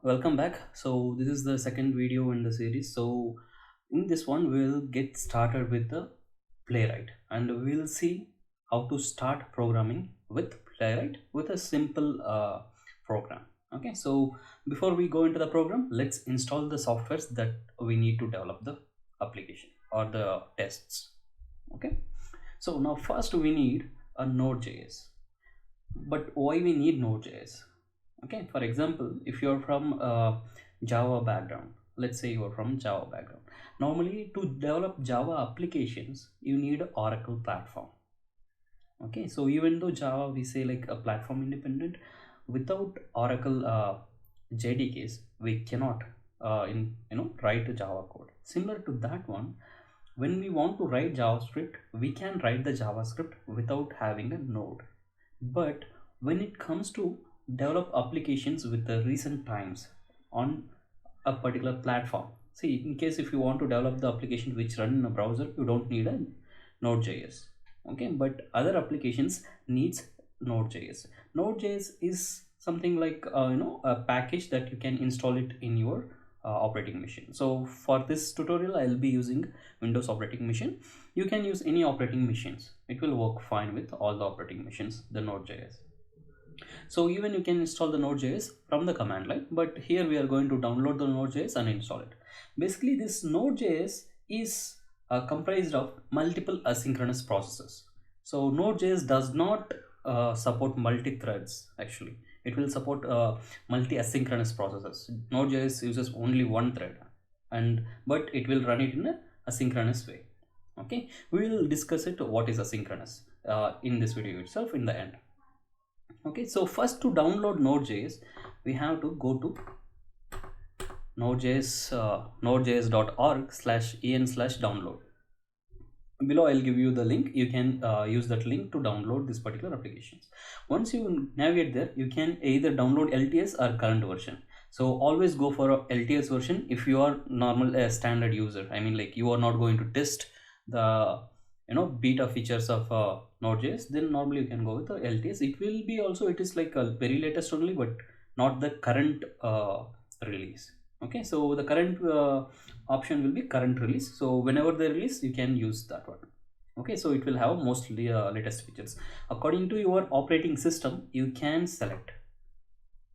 Welcome back. So this is the second video in the series. So in this one we'll get started with the Playwright and we'll see how to start programming with Playwright with a simple program. Okay, so before we go into the program, let's install the softwares that we need to develop the application or the tests. Okay, so now first we need a Node.js. But why we need Node.js? Okay, for example, if you're from Java background, let's say you're from Java background, normally to develop Java applications you need Oracle platform. Okay, so even though Java we say like a platform independent, without Oracle JDKs we cannot write a Java code. Similar to that one, when we want to write JavaScript, we can write the JavaScript without having a node. But when it comes to develop applications with the recent times on a particular platform, see, in case if you want to develop the application which run in a browser, you don't need a Node.js. Okay, but other applications needs Node.js. Node.js is something like a package that you can install it in your operating machine. So for this tutorial I'll be using Windows operating machine. You can use any operating machines, it will work fine with all the operating machines, the Node.js. So even you can install the Node.js from the command line, but here we are going to download the Node.js and install it. Basically this Node.js is comprised of multiple asynchronous processes. So Node.js does not support multi-threads. Actually it will support multi-asynchronous processes. Node.js uses only one thread, but it will run it in a asynchronous way. Okay, we will discuss it what is asynchronous in this video itself in the end. Okay, so first to download Node.js we have to go to nodejs.org/en/download. Below I'll give you the link. You can use that link to download this particular applications. Once you navigate there, you can either download LTS or current version. So always go for a LTS version if you are normal standard user. I mean, like you are not going to test the beta features of Node.js, then normally you can go with the LTS. It will be also, it is like a very latest only, but not the current release. Okay, so the current option will be current release. So whenever they release, you can use that one. Okay, so it will have mostly latest features according to your operating system. You can select.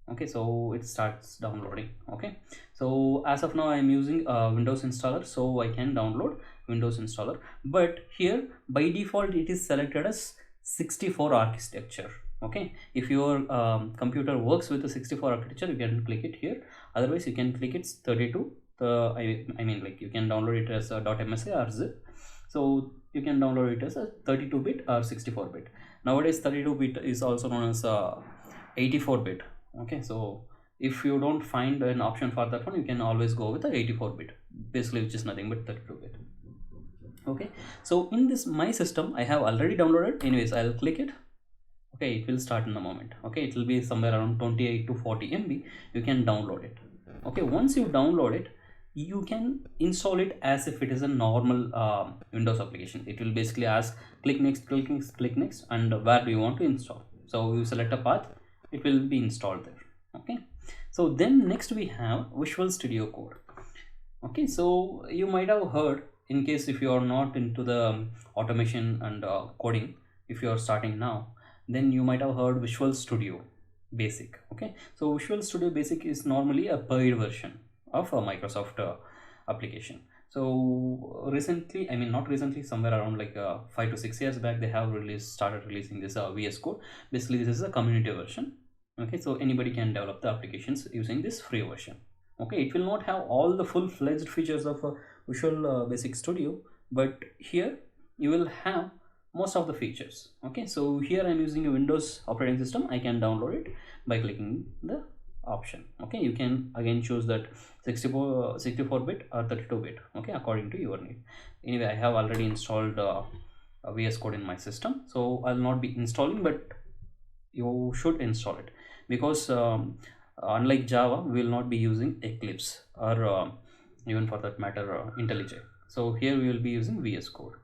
Okay, so it starts downloading. Okay, so as of now I am using Windows installer, so I can download Windows installer, but here by default it is selected as 64 architecture. Okay, if your computer works with the 64 architecture, you can click it here. Otherwise you can click it 32. I mean, like you can download it as a .msa or zip. So you can download it as a 32-bit or 64-bit. Nowadays 32-bit is also known as 84-bit. Okay, so if you don't find an option for that one, you can always go with the 84-bit, basically, which is nothing but 32-bit. Okay, so in this my system I have already downloaded. Anyways, I'll click it. Okay, it will start in a moment. Okay, it will be somewhere around 28 to 40 MB. You can download it. Okay, once you download it, you can install it as if it is a normal Windows application. It will basically ask click next, click next, click next, and where do you want to install. So you select a path, it will be installed there. Okay, so then next we have Visual Studio Code. Okay, so you might have heard, in case if you are not into the automation and coding, if you are starting now, then you might have heard Visual Studio Basic. Okay, so Visual Studio Basic is normally a paid version of a Microsoft application. So recently, I mean not recently, somewhere around like 5 to 6 years back, they have started releasing this VS Code. Basically this is a community version. Okay, so anybody can develop the applications using this free version. Okay, it will not have all the full-fledged features of a Visual Basic Studio, but here you will have most of the features. Okay, so here I'm using a Windows operating system. I can download it by clicking the option. Okay, you can again choose that 64-bit or 32-bit. Okay, according to your need. Anyway, I have already installed VS Code in my system, so I'll not be installing, but you should install it, because unlike Java, we will not be using Eclipse or even for that matter IntelliJ. So here we will be using VS Code.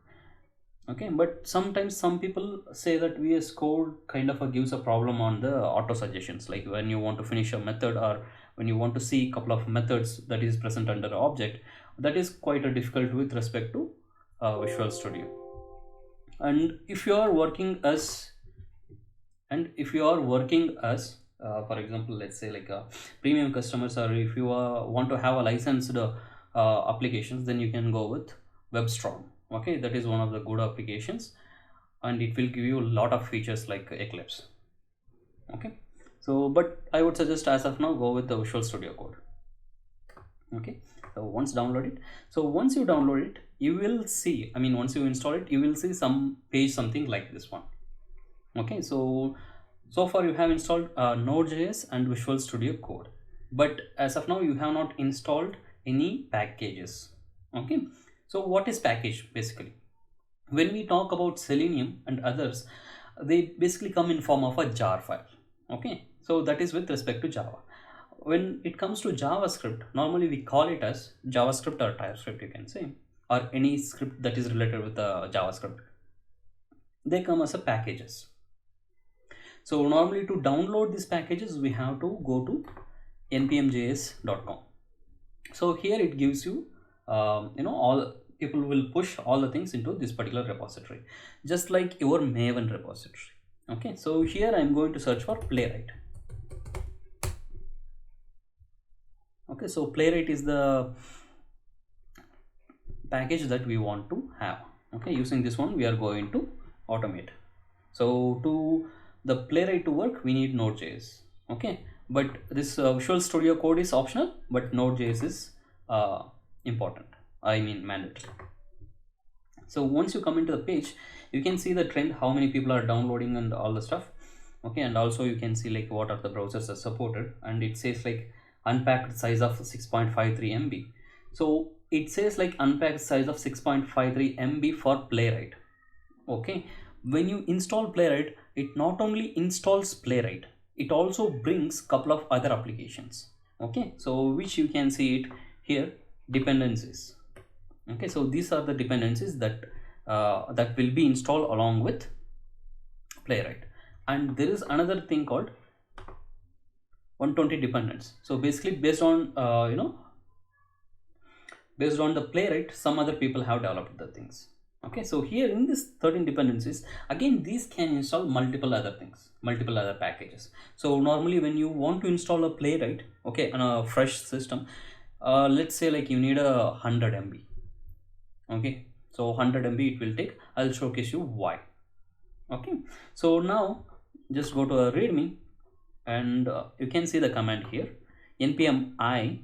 Okay, but sometimes some people say that VS Code kind of gives a problem on the auto suggestions, like when you want to finish a method or when you want to see a couple of methods that is present under an object, that is quite a difficult with respect to Visual Studio. And if you are working as for example, let's say like a premium customers, or if you want to have a licensed applications, then you can go with WebStorm. Okay, that is one of the good applications, and it will give you a lot of features like Eclipse. Okay, so but I would suggest as of now go with the Visual Studio Code. Okay, so once download it, so once you download it, you will see, I mean once you install it, you will see some page something like this one. Okay, so far you have installed Node.js and Visual Studio Code, but as of now you have not installed any packages. Okay, so what is package? Basically, when we talk about Selenium and others, they basically come in form of a jar file. Okay, so that is with respect to Java. When it comes to JavaScript, normally we call it as JavaScript or TypeScript, you can say, or any script that is related with JavaScript. They come as a packages. So normally to download these packages, we have to go to npmjs.com. So here it gives you, all people will push all the things into this particular repository, just like your Maven repository. Okay, so here I'm going to search for Playwright. Okay, so Playwright is the package that we want to have. Okay, using this one we are going to automate. So to the Playwright to work, we need Node.js. Okay, but this Visual Studio Code is optional, but Node.js is important, I mean mandatory. So once you come into the page, you can see the trend, how many people are downloading and all the stuff. Okay, and also you can see like what are the browsers are supported, and it says like unpacked size of 6.53 MB. So it says like unpacked size of 6.53 MB for Playwright. Okay, when you install Playwright, it not only installs Playwright, it also brings couple of other applications. Okay, so which you can see it here, dependencies. Okay, so these are the dependencies that that will be installed along with Playwright. And there is another thing called 120 dependents. So basically based on based on the Playwright, some other people have developed the things. Okay, so here in this 13 dependencies, again these can install multiple other things, multiple other packages. So normally when you want to install a Playwright, okay, on a fresh system, let's say like you need 100 MB. Okay, so 100 MB it will take. I'll showcase you why. Okay, so now just go to a readme, and you can see the command here, npm i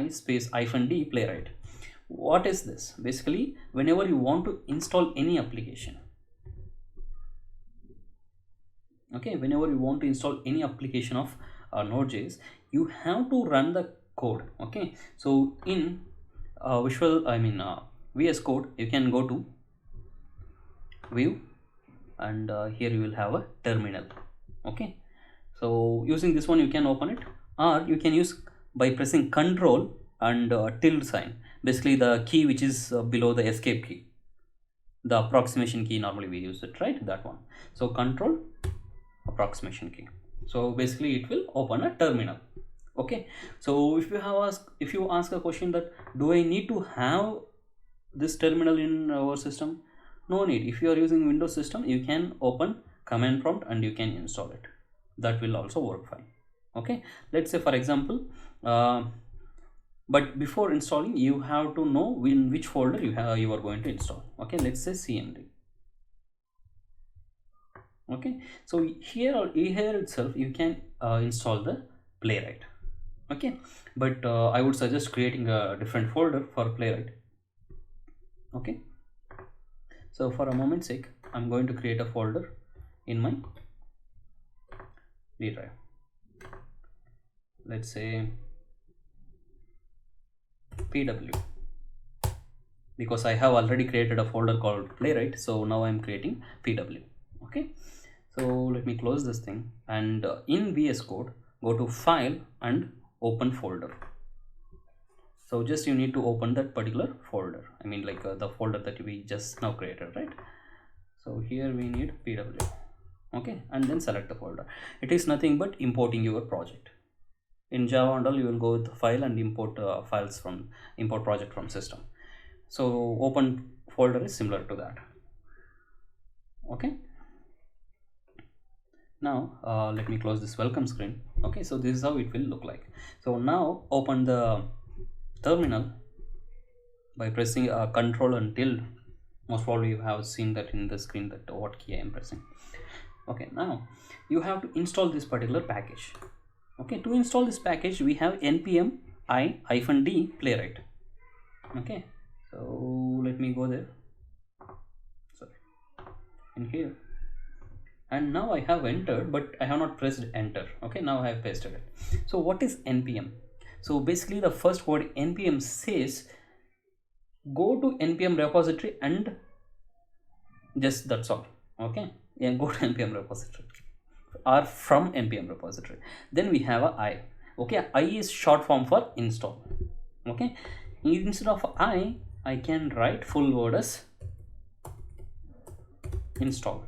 space -d Playwright. What is this? Basically, whenever you want to install any application, okay, whenever you want to install any application of Node.js, you have to run the code. Okay, so in VS Code, you can go to view, and here you will have a terminal. Okay, so using this one you can open it, or you can use by pressing Control and tilde sign, basically the key which is below the escape key, the approximation key, normally we use it, right, that one. So Control approximation key, so basically it will open a terminal. Okay, so if you ask a question that do I need to have this terminal in our system, no need. If you are using Windows system, you can open command prompt and you can install it, that will also work fine. Okay, let's say for example, but before installing you have to know in which folder you are going to install. Okay, let's say cmd. Okay, so here itself you can install the Playwright. Okay, but I would suggest creating a different folder for Playwright. Okay, so for a moment's sake, I'm going to create a folder in my D drive. Let's say PW, because I have already created a folder called Playwright, so now I'm creating PW. Okay, so let me close this thing, and in VS Code, go to File and Open Folder. So just you need to open that particular folder, I mean like the folder that we just now created, right? So here we need pw, okay, and then select the folder. It is nothing but importing your project. In Java and all, you will go with the file and import files from import project from system. So open folder is similar to that. Okay, now let me close this welcome screen. Okay, so this is how it will look like. So now open the terminal by pressing control and tilde. Most probably you have seen that in the screen that what key I am pressing. Okay, now you have to install this particular package. Okay, to install this package we have npm i-d playwright. Okay, so let me go there, sorry, in here, and now I have entered but I have not pressed enter. Okay, now I have pasted it. So what is npm? So basically the first word npm says go to npm repository and just that's all. Okay, yeah, go to npm repository or from npm repository. Then we have a I. Okay, I is short form for install. Okay, instead of I can write full word as install.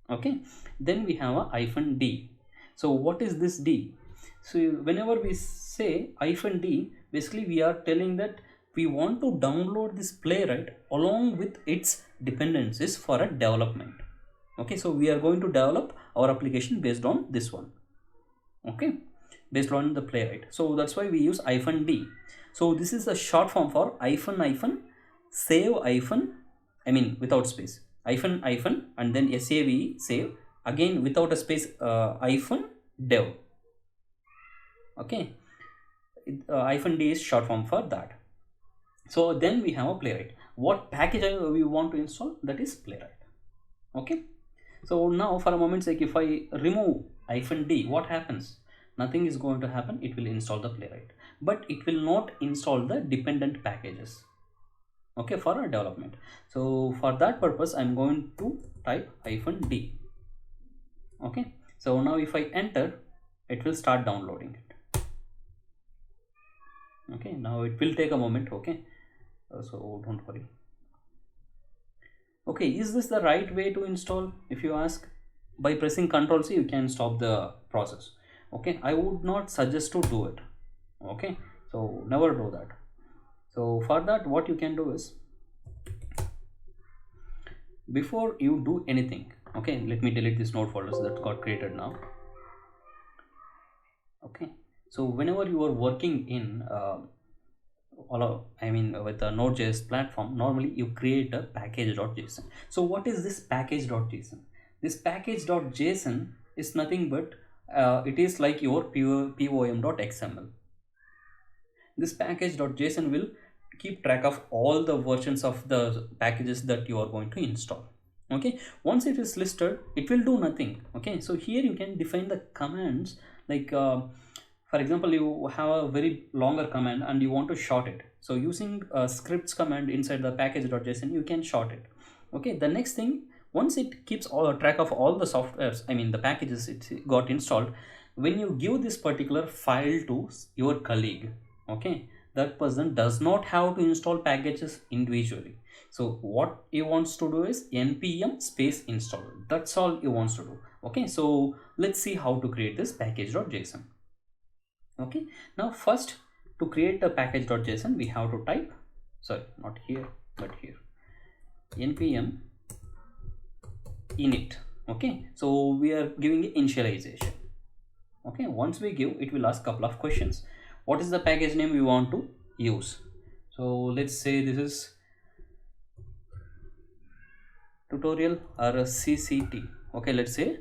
Okay, then we have a -d. So what is this d? So whenever we say -d, basically we are telling that we want to download this playwright along with its dependencies for a development. Okay, so we are going to develop our application based on this one. Okay, based on the playwright. So that's why we use -d. So this is a short form for save I mean without space and then save again without a space dev. Okay, -d is short form for that. So then we have a playwright. What package we want to install? That is playwright. Okay, so now for a moment's sake, if I remove -d, what happens? Nothing is going to happen. It will install the playwright, but it will not install the dependent packages. Okay, for our development. So for that purpose I'm going to type -d. Okay, so now if I enter, it will start downloading it. Okay, now it will take a moment. Okay, so don't worry. Okay, is this the right way to install? If you ask, by pressing Ctrl C you can stop the process. Okay, I would not suggest to do it. Okay, so never do that. So for that, what you can do is, before you do anything, okay, let me delete this node folders that got created now. Okay, so whenever you are working in with the Node.js platform, normally you create a package.json. So what is this package.json? This package.json is nothing but it is like your pom.xml. This package.json will keep track of all the versions of the packages that you are going to install. Okay, once it is listed, it will do nothing. Okay, so here you can define the commands, like for example, you have a very longer command and you want to short it. So using scripts command inside the package.json, you can short it. Okay, the next thing, once it keeps all track of all the softwares, I mean the packages it got installed, when you give this particular file to your colleague, okay, that person does not have to install packages individually. So what he wants to do is npm space install. That's all he wants to do. Okay, so let's see how to create this package.json. Okay, now first, to create the package.json, we have to type, sorry, not here but here, npm init. Okay, so we are giving initialization. Okay, once we give, it will ask couple of questions. What is the package name we want to use? So let's say this is tutorial or a CCT. Okay, let's say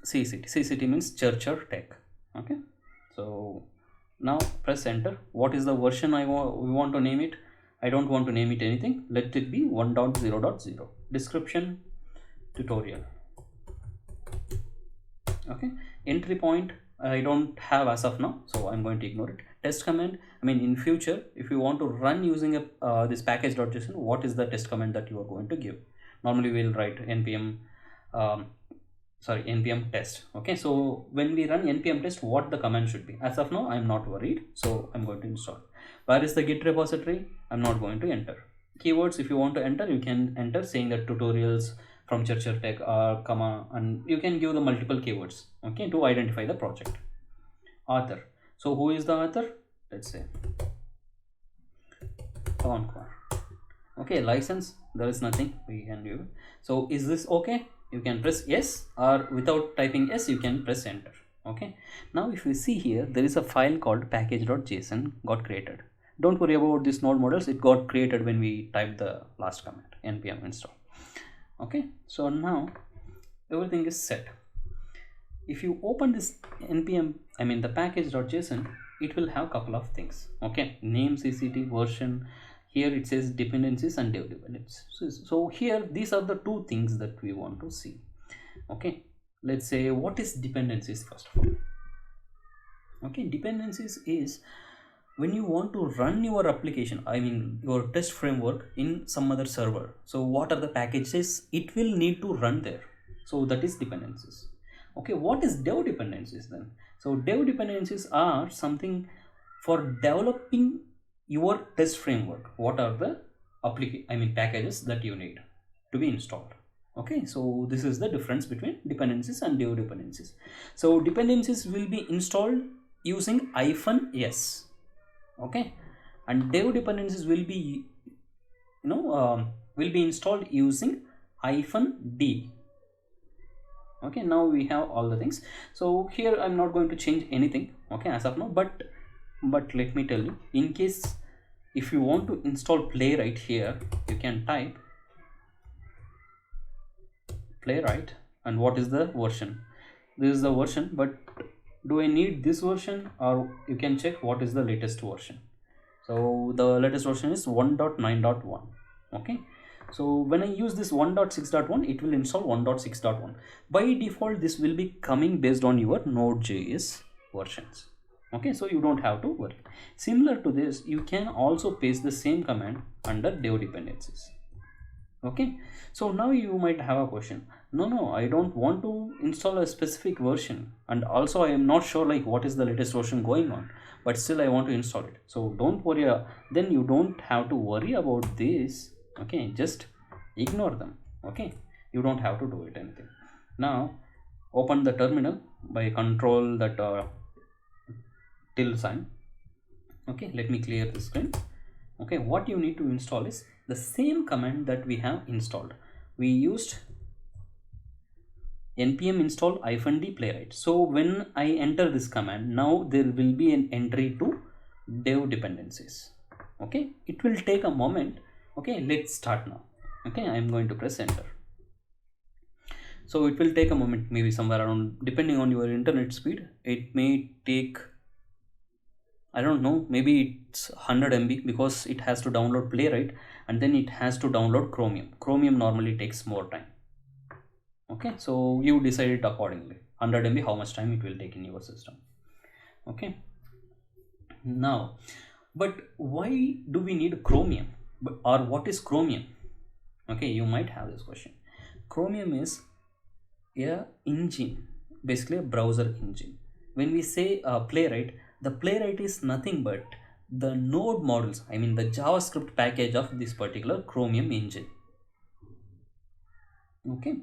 CCT. CCT means Churcher Tech. Okay, so now press enter. What is the version we want to name it? I don't want to name it anything. Let it be 1.0.0. Description tutorial. Okay, entry point I don't have as of now, so I'm going to ignore it. Test command, I mean in future if you want to run using a this package.json, what is the test command that you are going to give? Normally we'll write npm npm test. Okay, so when we run npm test, what the command should be? As of now I'm not worried, so I'm going to install. Where is the Git repository? I'm not going to enter. Keywords, if you want to enter, you can enter saying that tutorials from Churcher Tech or comma, and you can give the multiple keywords, okay, to identify the project. Author. So who is the author? Let's say Conquer. Okay, license, there is nothing we can do. So is this okay? You can press yes, or without typing yes, you can press enter. Okay, now if you see here, there is a file called package.json got created. Don't worry about this node models, it got created when we typed the last command npm install. Okay, so now everything is set. If you open this npm, I mean the package.json, it will have couple of things. Okay, name, cct, version. Here it says dependencies and dev dependencies. So here these are the two things that we want to see. Okay, let's say what is dependencies first of all. Okay, dependencies is when you want to run your application, I mean your test framework in some other server. So what are the packages it will need to run there? So that is dependencies. Okay, what is dev dependencies then? So dev dependencies are something for developing your test framework. What are the packages that you need to be installed? Okay, so this is the difference between dependencies and dev dependencies. So dependencies will be installed using -s. Okay, and dev dependencies will be will be installed using -d. Okay, now we have all the things. So here I'm not going to change anything, okay, as of now, but let me tell you, in case if you want to install Playwright, here you can type Playwright, and what is the version? This is the version, but do I need this version, or you can check what is the latest version. So the latest version is 1.9.1. okay, so when I use this 1.6.1, it will install 1.6.1. by default this will be coming based on your Node.js versions. Okay, so you don't have to worry. Similar to this, you can also paste the same command under dev dependencies. Okay, so now you might have a question. No, I don't want to install a specific version, and also I am not sure like what is the latest version going on, but still I want to install it. So don't worry, then you don't have to worry about this. Okay, just ignore them. Okay, you don't have to do it anything. Now open the terminal by control that $sign. Okay, let me clear the screen. Okay, what you need to install is the same command that we have installed. We used npm install -d playwright. So when I enter this command, now there will be an entry to dev dependencies. Okay, it will take a moment. Okay, let's start now. Okay, I'm going to press enter. So it will take a moment, maybe somewhere around, depending on your internet speed, it may take, I don't know, maybe it's 100 MB, because it has to download Playwright and then it has to download Chromium. Chromium normally takes more time. Okay, so you decide it accordingly. 100 MB, how much time it will take in your system. Okay, now, but why do we need Chromium, or what is Chromium? Okay, you might have this question. Chromium is a engine, basically a browser engine. When we say Playwright, the Playwright is nothing but the node models, I mean the JavaScript package of this particular Chromium engine. Okay,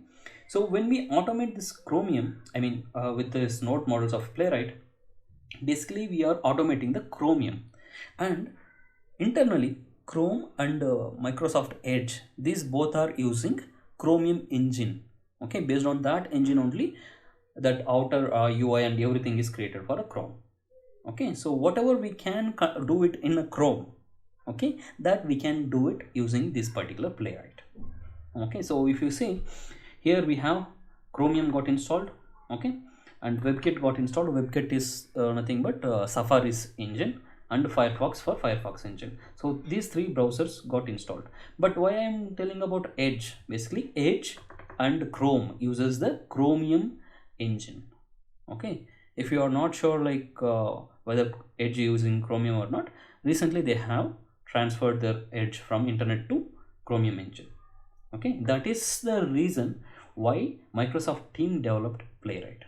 so when we automate this Chromium, I mean with this node models of Playwright, basically we are automating the Chromium, and internally Chrome and Microsoft Edge, these both are using Chromium engine. Okay, based on that engine only, that outer UI and everything is created for a Chrome. Okay, so whatever we can do it in a Chrome, okay, that we can do it using this particular Playwright. Okay, so if you see here, we have Chromium got installed, okay, and WebKit got installed. WebKit is nothing but Safari's engine, and Firefox for Firefox engine. So these three browsers got installed. But why I am telling about Edge? Basically Edge and Chrome uses the Chromium engine. Okay, if you are not sure like whether Edge using Chromium or not, recently they have transferred their Edge from internet to Chromium engine. Okay, that is the reason why Microsoft team developed Playwright.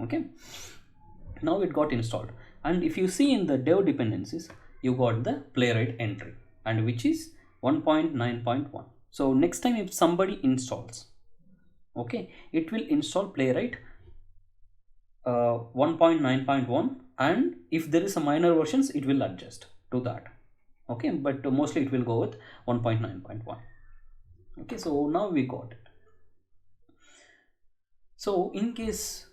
Okay, now it got installed, and if you see in the dev dependencies, you got the Playwright entry, and which is 1.9.1. so next time if somebody installs, okay, it will install Playwright 1.9.1, and if there is a minor versions it will adjust to that, okay, but mostly it will go with 1.9.1. okay, so now we got it. So in case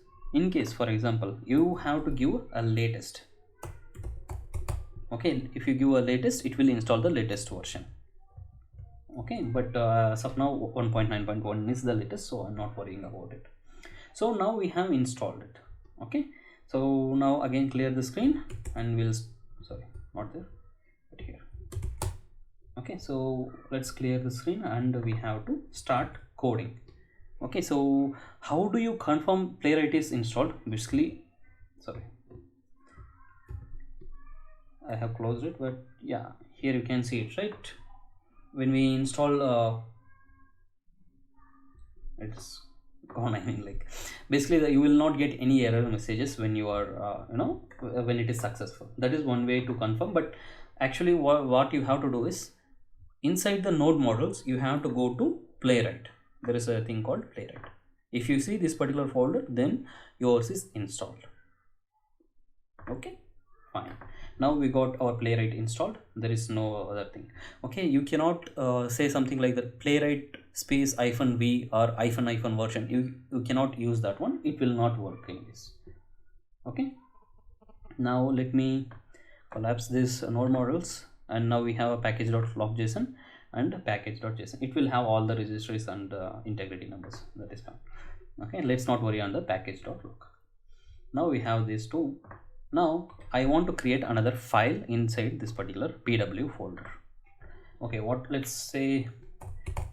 for example you have to give a latest, okay, if you give a latest it will install the latest version, okay, but as of now 1.9.1 is the latest, so I'm not worrying about it. So now we have installed it, okay. So now again clear the screen and we'll, sorry, not there but here, okay. So let's clear the screen and we have to start coding. Okay, so how do you confirm Playwright is installed? Basically, sorry, I have closed it, but yeah, here you can see it, right? When we install it's gone, I mean, like, basically you will not get any error messages when you are when it is successful. That is one way to confirm, but actually what you have to do is inside the node models you have to go to Playwright. There is a thing called Playwright. If you see this particular folder, then yours is installed. Okay, fine. Now we got our Playwright installed. There is no other thing. Okay, you cannot say something like the Playwright space -v or -- version. You cannot use that one. It will not work in this. Okay. Now let me collapse this node models, and now we have a package.log.json and package.json. It will have all the registries and integrity numbers. That is fine. Okay, let's not worry on the package.log. Now we have these two. Now I want to create another file inside this particular pw folder. Okay, let's say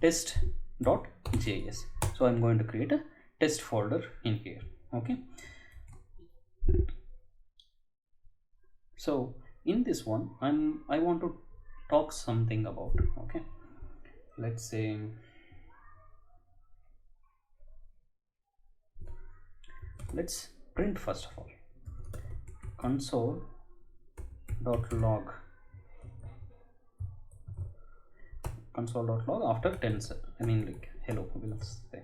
test.js. So I'm going to create a test folder in here. Okay, so in this one I want to talk something about. Okay, let's say let's print first of all console.log after 10 I mean, like, hello, we'll say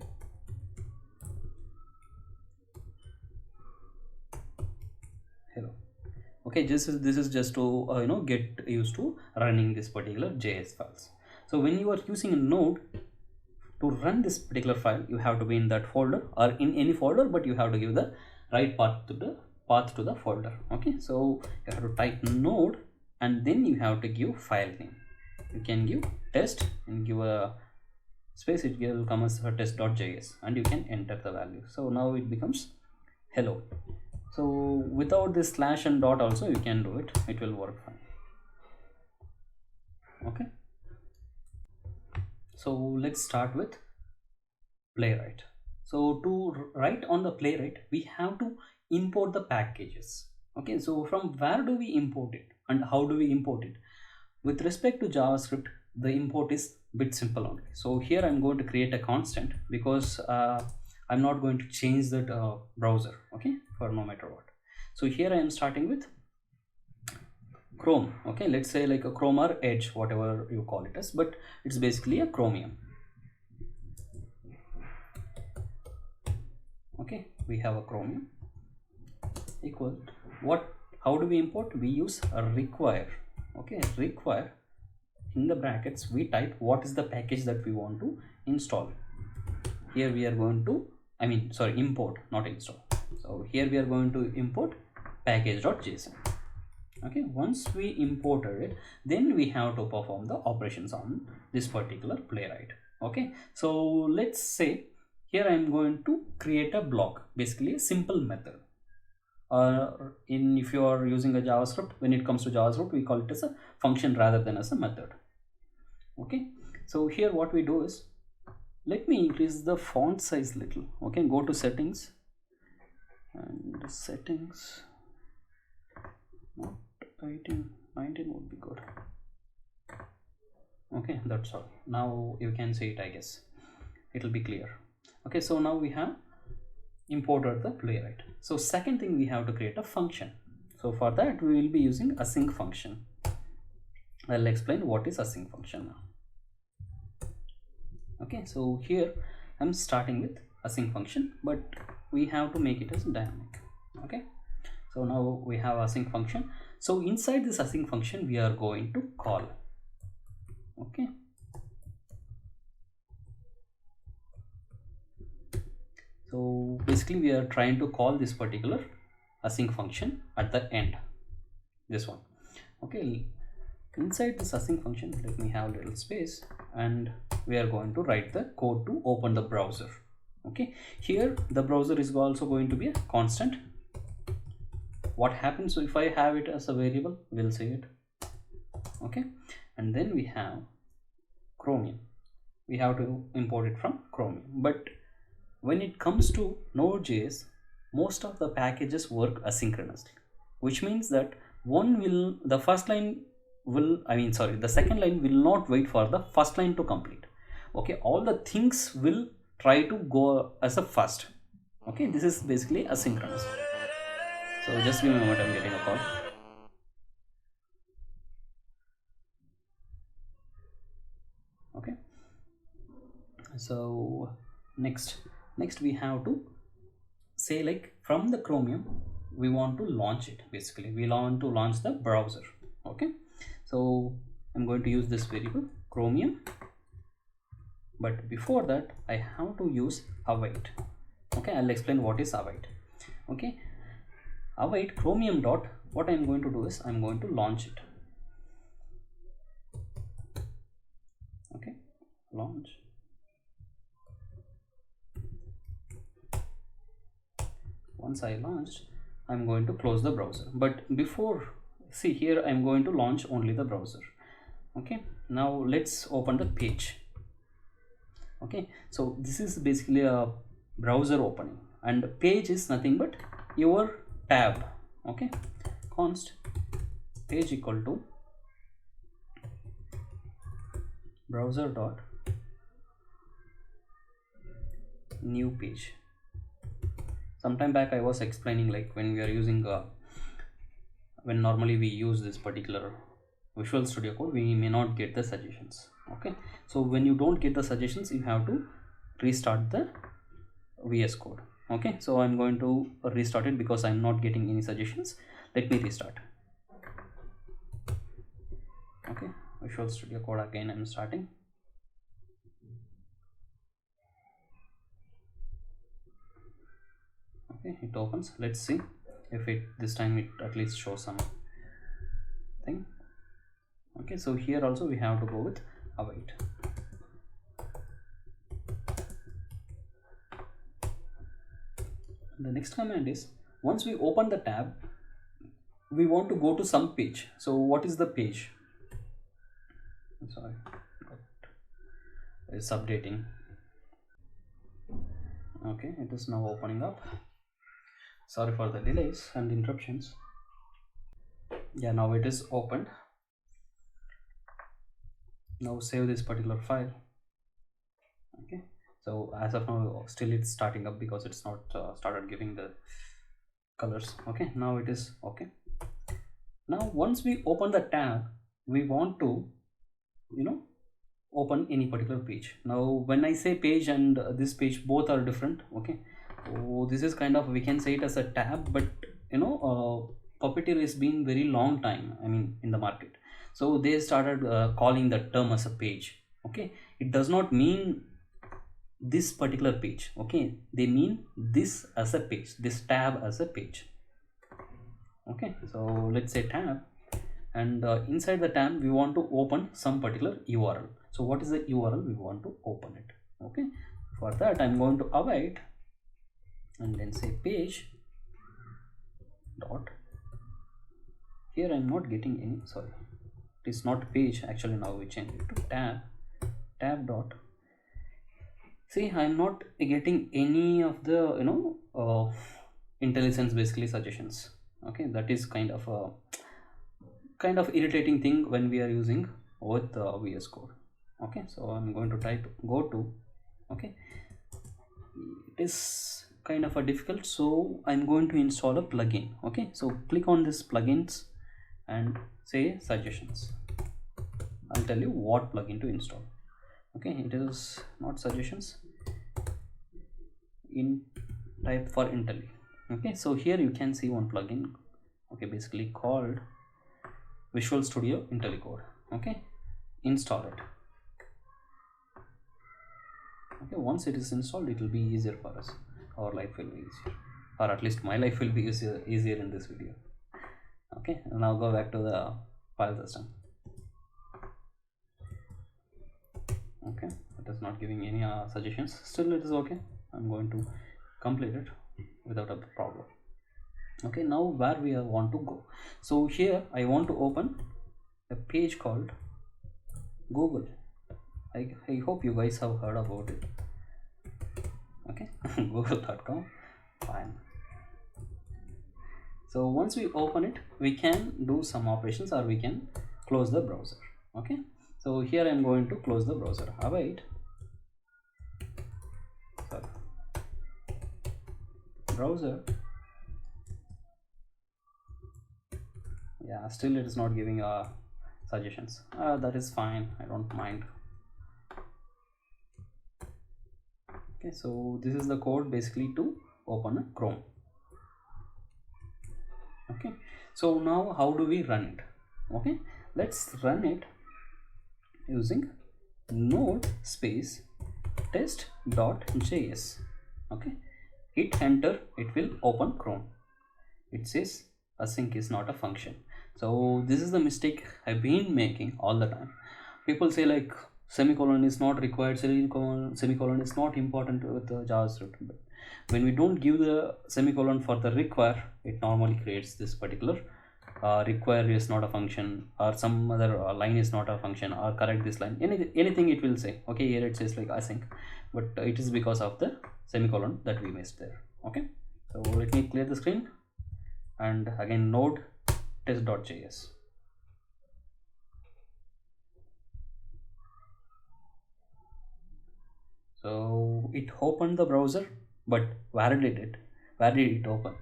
hello. Okay, this is just to get used to running this particular JS files. So when you are using a node to run this particular file, you have to be in that folder or in any folder, but you have to give the right path to the folder. Okay, so you have to type node and then you have to give file name. You can give test and give a space, it will come as test.js, and you can enter the value. So now it becomes hello. So without this slash and dot also you can do it, it will work fine. Okay, so let's start with Playwright. So to write on the Playwright, we have to import the packages. Okay, so from where do we import it and how do we import it? With respect to JavaScript, the import is a bit simple only. So here I'm going to create a constant because I'm not going to change that browser, okay, for no matter what. So here I am starting with Chrome. Okay, let's say like a Chrome or Edge, whatever you call it as, but it's basically a Chromium. Okay, we have a Chromium equal how do we import? We use a require. Okay, require, in the brackets we type what is the package that we want to install. Here we are going to import, not install. So here we are going to import package.json. Okay, once we imported it, then we have to perform the operations on this particular Playwright. Okay, so let's say here I am going to create a block, basically a simple method. If you are using a JavaScript, when it comes to JavaScript, we call it as a function rather than as a method. Okay, so here what we do is, let me increase the font size little. Okay, go to settings and settings, not 19 would be good. Okay, that's all. Now you can see it, I guess it will be clear. Okay, so now we have imported the Playwright. So second thing, we have to create a function. So for that we will be using async function. I'll explain what is async function now. Okay, so here I'm starting with async function, but we have to make it as dynamic. Okay, so now we have async function. So inside this async function we are going to call. Okay, so basically we are trying to call this particular async function at the end, this one. Okay, inside this async function, let me have a little space, and we are going to write the code to open the browser. Okay, here the browser is also going to be a constant. What happens if I have it as a variable? We'll see it. Okay, and then we have Chromium. We have to import it from Chromium. But when it comes to Node.js, most of the packages work asynchronously, which means that the second line will not wait for the first line to complete. Okay, all the things will try to go as a first. Okay, this is basically asynchronous. So just give me a moment, I'm getting a call. Okay, so next we have to say, like, from the Chromium we want to launch it. Basically we want to launch the browser. Okay, so I'm going to use this variable Chromium, but before that I have to use await. Okay, I'll explain what is await. Okay, await Chromium dot, what I'm going to do is I'm going to launch it. Okay, launch. Once I launched, I'm going to close the browser, but before, see here, I'm going to launch only the browser. Okay, now let's open the page. Okay, so this is basically a browser opening, and page is nothing but your tab. Okay, const page equal to browser dot new page. Sometime back I was explaining, like, when we are using when normally we use this particular Visual Studio Code, we may not get the suggestions. Okay, so when you don't get the suggestions, you have to restart the VS Code. Okay, so I'm going to restart it because I'm not getting any suggestions. Let me restart. Okay, Visual Studio Code again, I'm starting. Okay, it opens. Let's see if it this time it at least shows some thing. Okay, so here also we have to go with await. The next command is, once we open the tab, we want to go to some page. So what is the page? I'm sorry, it's updating. Okay, it is now opening up. Sorry for the delays and interruptions. Yeah, now it is opened. Now save this particular file. Okay, so as of now still it's starting up because it's not started giving the colors. Okay, now it is okay. Now once we open the tab, we want to open any particular page. Now when I say page and this page, both are different. Okay, so this is kind of, we can say it as a tab, but Puppeteer has been very long time, I mean, in the market, so they started calling the term as a page. Okay, it does not mean this particular page. Okay, they mean this as a page, this tab as a page. Okay, so let's say tab, and inside the tab we want to open some particular URL. So what is the URL we want to open it? Okay, for that I'm going to await and then say page dot, here I'm not getting any, sorry, it is not page actually, now we change it to tab dot, see, I'm not getting any of the IntelliSense basically suggestions. Okay, that is kind of irritating thing when we are using with VS Code. Okay, so I'm going to type go to. Okay, it is kind of a difficult, so I'm going to install a plugin. Okay, so click on this plugins and say suggestions. I'll tell you what plugin to install. Okay, it is not suggestions, in type for Intelli. Okay, so here you can see one plugin, okay, basically called Visual Studio IntelliCode. Okay, install it. Okay, once it is installed, it will be easier for us. Our life will be easier, or at least my life will be easier in this video. Okay, now go back to the file system. Okay, it is not giving any suggestions. Still it is okay. I'm going to complete it without a problem. Okay, now where we want to go. So here I want to open a page called Google. I hope you guys have heard about it. Okay, google.com. Fine. So once we open it, we can do some operations, or we can close the browser. Okay, so here I'm going to close the browser. Await. Sorry. Browser. Yeah, still it is not giving suggestions. That is fine, I don't mind. Okay, so this is the code basically to open a Chrome. Okay, so now how do we run it? Okay, let's run it using node space test.js. Okay, hit enter, it will open Chrome. It says async is not a function. So this is the mistake I've been making all the time. People say like semicolon is not required, semicolon is not important with the JavaScript. But when we don't give the semicolon for the require, it normally creates this particular require is not a function, or some other line is not a function, or correct this line, anything it will say. Okay, here it says like async, but it is because of the semicolon that we missed there. Okay, so let me clear the screen, and again node test.js. So it opened the browser, but where did it open?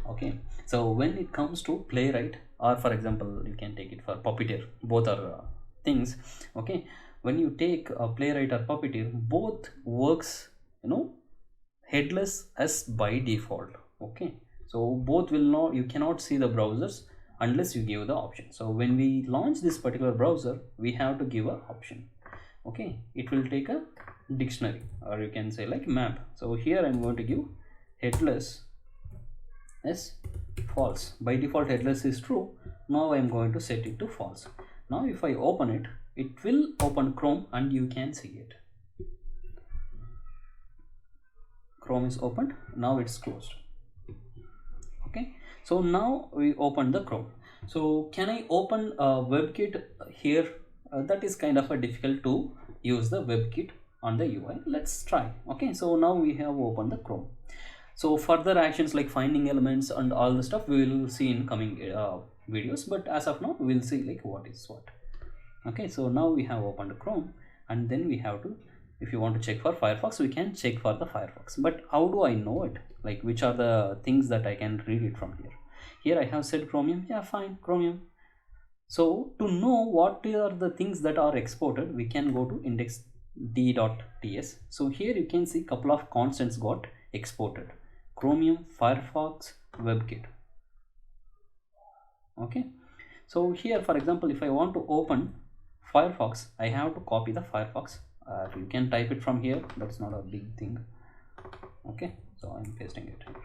Okay, so when it comes to Playwright, or for example you can take it for Puppeteer, both are things. Okay, when you take a Playwright or Puppeteer, both works, headless as by default. Okay, so both will not, you cannot see the browsers unless you give the option. So when we launch this particular browser, we have to give a option. Okay, it will take a dictionary, or you can say like map. So here I'm going to give headless as false. By default headless is true. Now I'm going to set it to false. Now if I open it, it will open Chrome and you can see it. Chrome is opened, now it's closed. Okay, so now we open the Chrome. So can I open a WebKit here? That is kind of a difficult to use the WebKit on the UI. Let's try. Okay, so now we have opened the Chrome. So further actions like finding elements and all the stuff we will see in coming videos, but as of now we'll see like what is what. Okay, so now we have opened Chrome, and then we have to, if you want to check for Firefox, we can check for the Firefox. But how do I know it? Like which are the things that I can read it from here? Here I have said Chromium. Yeah, fine, Chromium. So to know what are the things that are exported, we can go to index.d.ts. So here you can see a couple of constants got exported: Chromium, Firefox, WebKit. Okay, so here for example, if I want to open Firefox, I have to copy the Firefox. You can type it from here, that's not a big thing. Okay, so I'm pasting it here.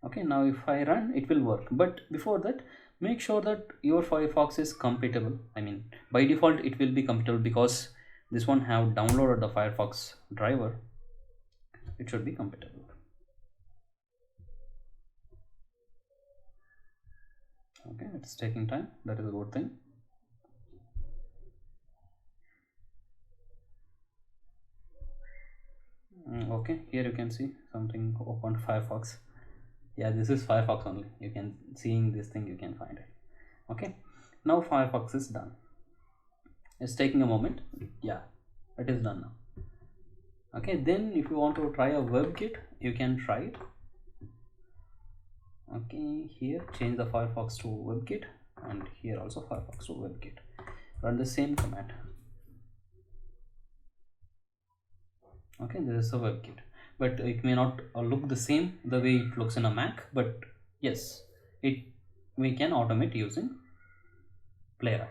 Okay, now if I run, it will work. But before that, make sure that your Firefox is compatible. I mean, by default it will be compatible because this one have downloaded the Firefox driver. It should be compatible. Okay, it's taking time, that is a good thing. Okay, here you can see something opened Firefox. Yeah, this is Firefox only. You can, seeing this thing, you can find it. Okay, now Firefox is done. It's taking a moment. Yeah, it is done now. Okay, then if you want to try a WebKit, you can try it. Okay, here change the Firefox to WebKit, and here also Firefox to WebKit. run the same command. Okay, this is a WebKit, but it may not look the same the way it looks in a Mac, but yes, we can automate using Playwright.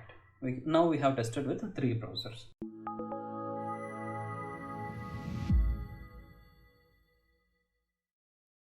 Now we have tested with 3 browsers.